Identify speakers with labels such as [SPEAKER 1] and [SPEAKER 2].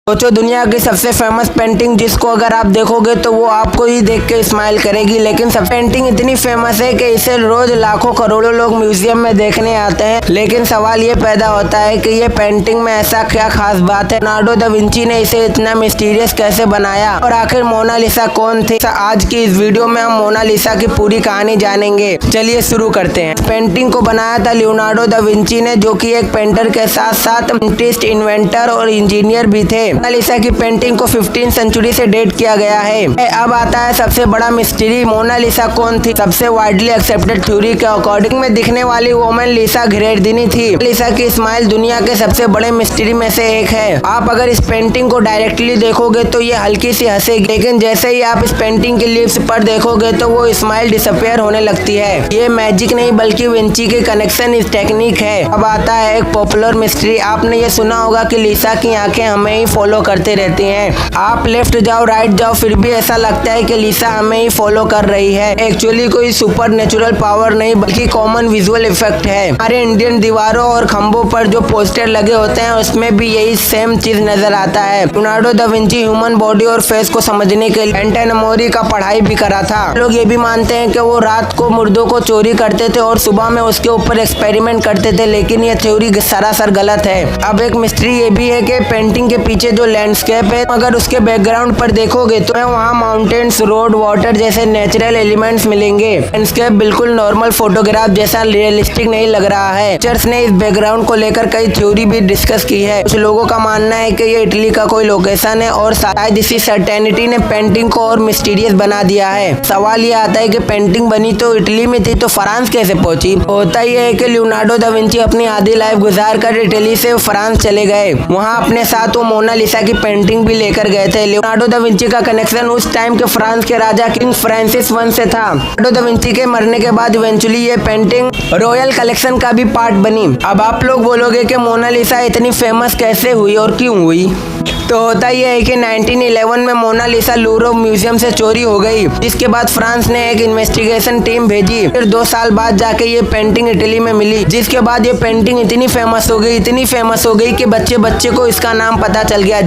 [SPEAKER 1] सोचो दुनिया की सबसे फेमस पेंटिंग जिसको अगर आप देखोगे तो वो आपको ही देख के स्माइल करेगी, लेकिन सब पेंटिंग इतनी फेमस है कि इसे रोज लाखों करोड़ों लोग म्यूजियम में देखने आते हैं। लेकिन सवाल ये पैदा होता है कि ये पेंटिंग में ऐसा क्या खास बात है, लियोनार्डो दा विंची ने इसे इतना मिस्टीरियस कैसे बनाया और आखिर मोनालिसा कौन थी। आज की इस वीडियो में हम मोनालिसा की पूरी कहानी जानेंगे। चलिए शुरू करते हैं। पेंटिंग को बनाया था लियोनार्डो दा विंची ने, जो कि एक पेंटर के साथ साथ आर्टिस्ट, इन्वेंटर और इंजीनियर भी थे। मोनालिसा की पेंटिंग को 15वीं सेंचुरी से डेट किया गया है। अब आता है सबसे बड़ा मिस्ट्री, मोनालिसा कौन थी। सबसे वाइडली एक्सेप्टेड थ्योरी के अकॉर्डिंग में दिखने वाली वोमन लिसा घेरेर्दिनी थी। लिसा की स्माइल दुनिया के सबसे बड़े मिस्ट्री में से एक है। आप अगर इस पेंटिंग को डायरेक्टली देखोगे तो ये हल्की सी हंसेगी, लेकिन जैसे ही आप इस पेंटिंग की लिप्स पर देखोगे तो वो स्माइल डिसअपियर होने लगती है। ये मैजिक नहीं बल्कि विंची के कनेक्शन इस टेक्निक है। अब आता है एक पॉपुलर मिस्ट्री। आपने ये सुना होगा कि लिसा की आंखें हमें ही फॉलो करते रहती हैं। आप लेफ्ट जाओ राइट जाओ फिर भी ऐसा लगता है कि लिसा हमें ही फॉलो कर रही है। एक्चुअली कोई सुपर नेचुरल पावर नहीं बल्कि कॉमन विजुअल इफेक्ट है। हमारे इंडियन दीवारों और खंभों पर जो पोस्टर लगे होते हैं उसमें भी यही सेम चीज नजर आता है। Leonardo da Vinci human body और फेस को समझने के लिए एंटेनमोरी का पढ़ाई भी करा था। लोग ये भी मानते हैं कि वो रात को मुर्दों को चोरी करते थे और सुबह में उसके ऊपर एक्सपेरिमेंट करते थे, लेकिन ये थ्योरी सरासर गलत है। अब एक मिस्ट्री ये भी है कि पेंटिंग के पीछे जो लैंडस्केप है, अगर उसके बैकग्राउंड पर देखोगे तो वहाँ माउंटेन्स, रोड, वाटर जैसे नेचुरल एलिमेंट्स मिलेंगे। लैंडस्केप बिल्कुल नॉर्मल फोटोग्राफ जैसा रियलिस्टिक नहीं लग रहा है। टीचर्स ने इस बैकग्राउंड को लेकर कई थ्योरी भी डिस्कस की है। कुछ लोगों का मानना है कि ये इटली का कोई लोकेशन है और शायद इसी सर्टेनिटी ने पेंटिंग को और मिस्टीरियस बना दिया है। सवाल ये आता है कि पेंटिंग बनी तो इटली में थी तो फ्रांस कैसे पहुंची। होता ये है कि लियोनार्डो दा विंची अपनी आधी लाइफ गुजार कर इटली से फ्रांस चले गए। वहाँ अपने साथ वो मोनालिसा की पेंटिंग भी लेकर गए थे। लियोनार्डो दा विंची का कनेक्शन उस टाइम के फ्रांस के राजा किंग फ्रांसिस I से था। लियोनार्डो दा विंची के मरने के बाद इवेंचुअली ये पेंटिंग रॉयल कलेक्शन का भी पार्ट बनी। अब आप लोग बोलोगे कि मोनालिसा इतनी फेमस कैसे हुई और क्यों हुई। तो होता यह है कि 1911 में मोनालिसा लूरो म्यूजियम से चोरी हो गई। इसके बाद फ्रांस ने एक इन्वेस्टिगेशन टीम भेजी। फिर 2 साल बाद जाके ये पेंटिंग इटली में मिली, जिसके बाद ये पेंटिंग इतनी फेमस हो गई कि बच्चे बच्चे को इसका नाम पता चल गया।